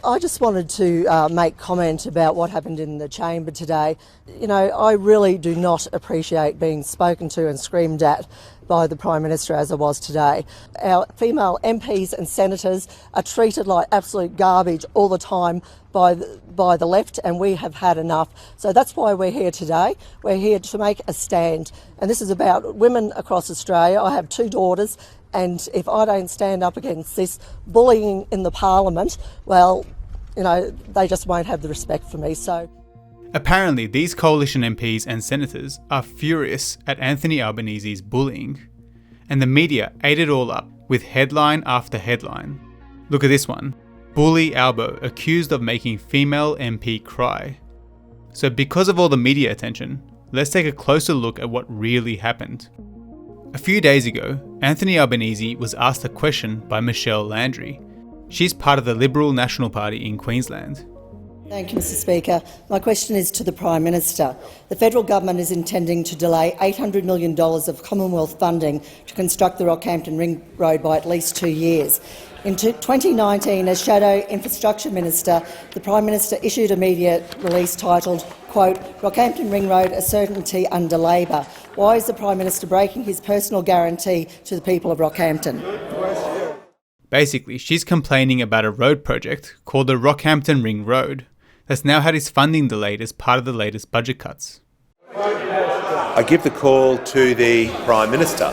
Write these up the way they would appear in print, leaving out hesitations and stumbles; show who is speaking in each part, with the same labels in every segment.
Speaker 1: I just wanted to make comment about what happened in the chamber today. You know, I really do not appreciate being spoken to and screamed at by the Prime Minister as I was today. Our female MPs and senators are treated like absolute garbage all the time by the left, and we have had enough. So that's why we're here today. We're here to make a stand, and this is about women across Australia. I have 2 daughters, and if I don't stand up against this bullying in the Parliament, well, you know, they just won't have the respect for me. So.
Speaker 2: Apparently, these coalition MPs and senators are furious at Anthony Albanese's bullying, and the media ate it all up with headline after headline. Look at this one. Bully Albo accused of making female MP cry. So because of all the media attention, let's take a closer look at what really happened. A few days ago, Anthony Albanese was asked a question by Michelle Landry. She's part of the Liberal National Party in Queensland.
Speaker 1: Thank you, Mr Speaker. My question is to the Prime Minister. The federal government is intending to delay $800 million of Commonwealth funding to construct the Rockhampton Ring Road by at least 2 years. In 2019, as Shadow Infrastructure Minister, the Prime Minister issued a media release titled, quote, "Rockhampton Ring Road a certainty under Labor." Why is the Prime Minister breaking his personal guarantee to the people of Rockhampton?
Speaker 2: Basically, she's complaining about a road project called the Rockhampton Ring Road that's now had its funding delayed as part of the latest budget cuts.
Speaker 3: I give the call to the Prime Minister.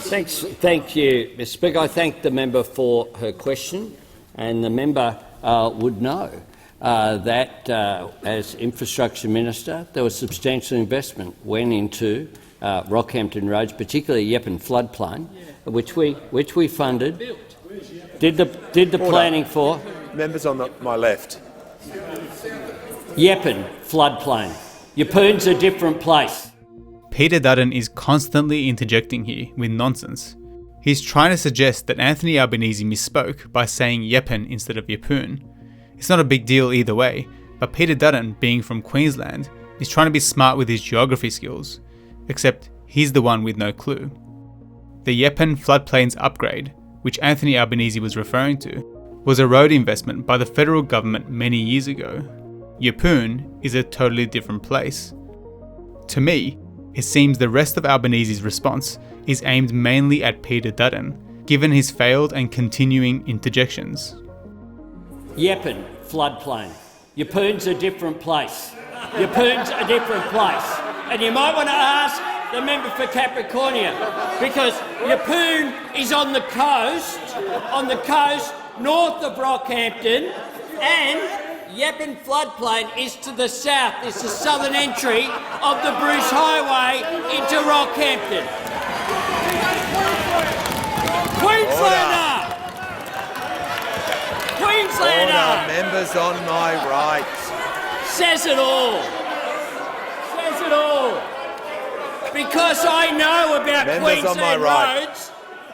Speaker 4: Thank you, Mr Speaker. I thank the member for her question, and the member would know that as Infrastructure Minister there was substantial investment went into Rockhampton roads, particularly Yeppen floodplain, which we funded, did the planning for.
Speaker 3: Members on my left.
Speaker 4: Yeppen floodplain. Yeppoon's a different place.
Speaker 2: Peter Dutton is constantly interjecting here with nonsense. He's trying to suggest that Anthony Albanese misspoke by saying Yeppen instead of Yeppoon. It's not a big deal either way, but Peter Dutton, being from Queensland, is trying to be smart with his geography skills, except he's the one with no clue. The Yeppen floodplains upgrade, which Anthony Albanese was referring to, was a road investment by the federal government many years ago. Yeppoon is a totally different place. To me, it seems the rest of Albanese's response is aimed mainly at Peter Dutton, given his failed and continuing interjections.
Speaker 4: Yeppen floodplain. Yeppoon's a different place. Yeppoon's a different place. And you might want to ask the member for Capricornia, because Yeppoon is on the coast north of Rockhampton, and Yeppen floodplain is to the south. It's the southern entry of the Bruce Highway into Rockhampton. Queenslander! Queenslander!
Speaker 3: Order. Members on my right.
Speaker 4: Says it all. Says it all. Because I know about
Speaker 3: Members
Speaker 4: Queensland
Speaker 3: right.
Speaker 4: roads,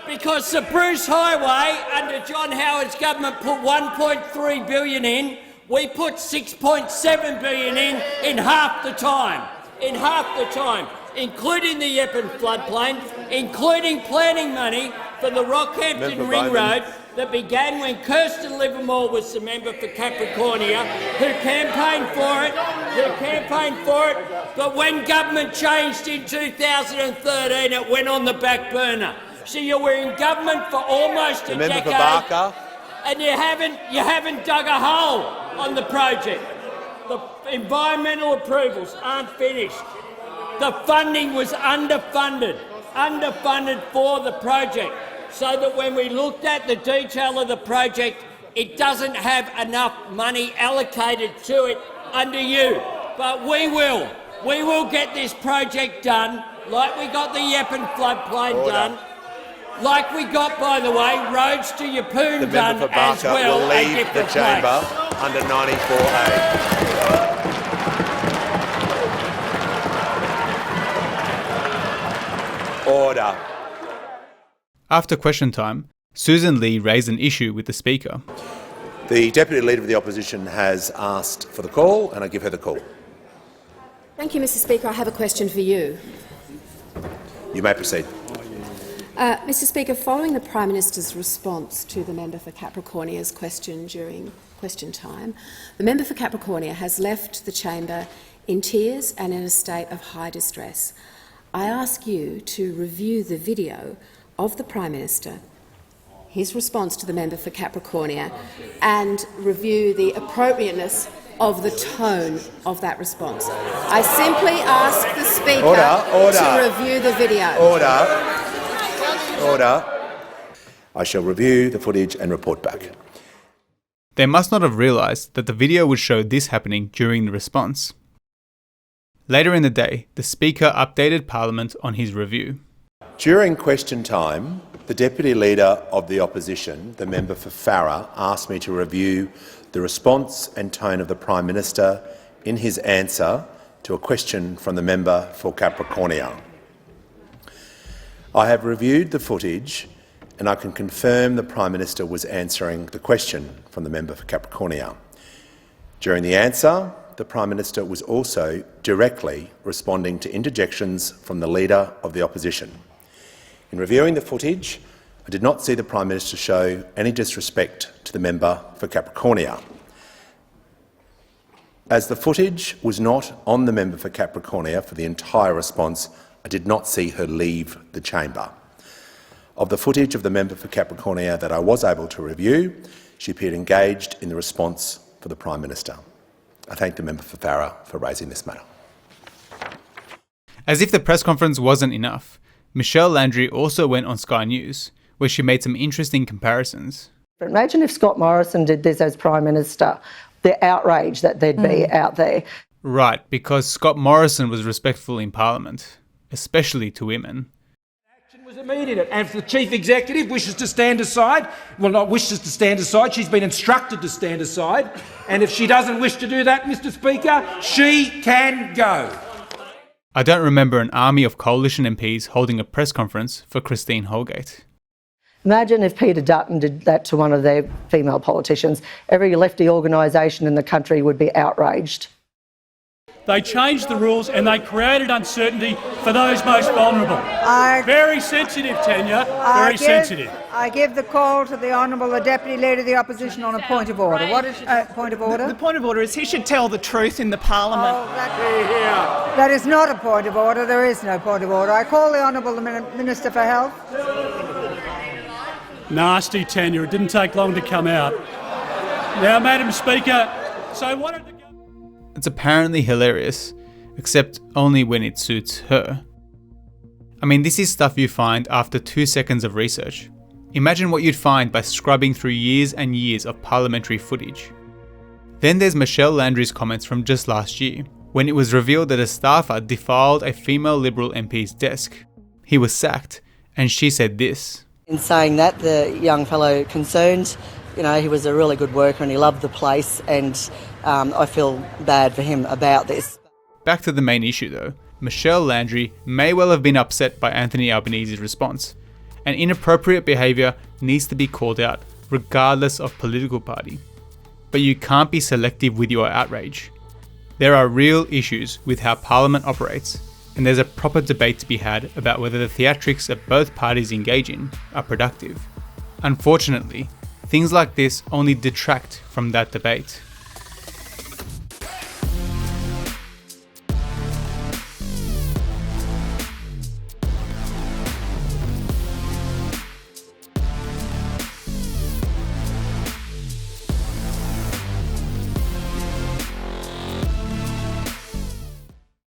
Speaker 4: because the Bruce Highway under John Howard's government put $1.3 billion in. We put $6.7 billion in half the time. In half the time, including the Yeppen floodplain, including planning money for the Rockhampton Ring Road that began when Kirsten Livermore was the member for Capricornia, who campaigned for it, but when government changed in 2013, it went on the back burner. So you were in government for almost a decade, and you haven't dug a hole on the project. The environmental approvals aren't finished. The funding was underfunded for the project, so that when we looked at the detail of the project, it doesn't have enough money allocated to it under you. But we will get this project done, like we got the Yeppen floodplain done, like we got, by the way, roads to Yeppoon done as well.
Speaker 3: Will leave the chamber under 94A. Order.
Speaker 2: After question time, Susan Lee raised an issue with the Speaker.
Speaker 3: The Deputy Leader of the Opposition has asked for the call, and I give her the call.
Speaker 5: Thank you, Mr Speaker. I have a question for you.
Speaker 3: You may proceed.
Speaker 5: Mr Speaker, following the Prime Minister's response to the member for Capricornia's question during question time, the member for Capricornia has left the chamber in tears and in a state of high distress. I ask you to review the video of the Prime Minister, his response to the member for Capricornia, and review the appropriateness of the tone of that response. I simply ask the Speaker to review the video.
Speaker 3: Order. I shall review the footage and report back.
Speaker 2: They must not have realised that the video would show this happening during the response. Later in the day, the Speaker updated Parliament on his review.
Speaker 3: During question time, the Deputy Leader of the Opposition, the member for Farrer, asked me to review the response and tone of the Prime Minister in his answer to a question from the member for Capricornia. I have reviewed the footage and I can confirm the Prime Minister was answering the question from the member for Capricornia. During the answer, the Prime Minister was also directly responding to interjections from the Leader of the Opposition. In reviewing the footage, I did not see the Prime Minister show any disrespect to the member for Capricornia. As the footage was not on the member for Capricornia for the entire response, I did not see her leave the chamber. Of the footage of the member for Capricornia that I was able to review, she appeared engaged in the response for the Prime Minister. I thank the member for Farrer for raising this matter.
Speaker 2: As if the press conference wasn't enough, Michelle Landry also went on Sky News, where she made some interesting comparisons.
Speaker 1: Imagine if Scott Morrison did this as Prime Minister, the outrage that there'd be out there.
Speaker 2: Right, because Scott Morrison was respectful in Parliament, especially to women.
Speaker 6: Action was immediate, and if the Chief Executive wishes to stand aside, well, not wishes to stand aside, she's been instructed to stand aside, and if she doesn't wish to do that, Mr Speaker, she can go.
Speaker 2: I don't remember an army of coalition MPs holding a press conference for Christine Holgate.
Speaker 1: Imagine if Peter Dutton did that to one of their female politicians. Every lefty organisation in the country would be outraged.
Speaker 7: They changed the rules and they created uncertainty for those most vulnerable. Very sensitive, Tanya. Very sensitive.
Speaker 8: I give the call to the Honourable Deputy Leader of the Opposition on a point of order. What is point of order?
Speaker 9: The point of order is he should tell the truth in the Parliament.
Speaker 8: Oh, that is not a point of order. There is no point of order. I call the Honourable Minister for Health.
Speaker 7: Nasty, Tanya. It didn't take long to come out. Now, Madam Speaker, so what did the government...
Speaker 2: It's apparently hilarious, except only when it suits her. I mean, this is stuff you find after 2 seconds of research. Imagine what you'd find by scrubbing through years and years of parliamentary footage. Then there's Michelle Landry's comments from just last year, when it was revealed that a staffer defiled a female Liberal MP's desk. He was sacked, and she said this.
Speaker 1: In saying that, the young fellow concerned, you know, he was a really good worker and he loved the place, and I feel bad for him about this.
Speaker 2: Back to the main issue though, Michelle Landry may well have been upset by Anthony Albanese's response, and inappropriate behaviour needs to be called out, regardless of political party. But you can't be selective with your outrage. There are real issues with how Parliament operates, and there's a proper debate to be had about whether the theatrics that both parties engage in are productive. Unfortunately, things like this only detract from that debate.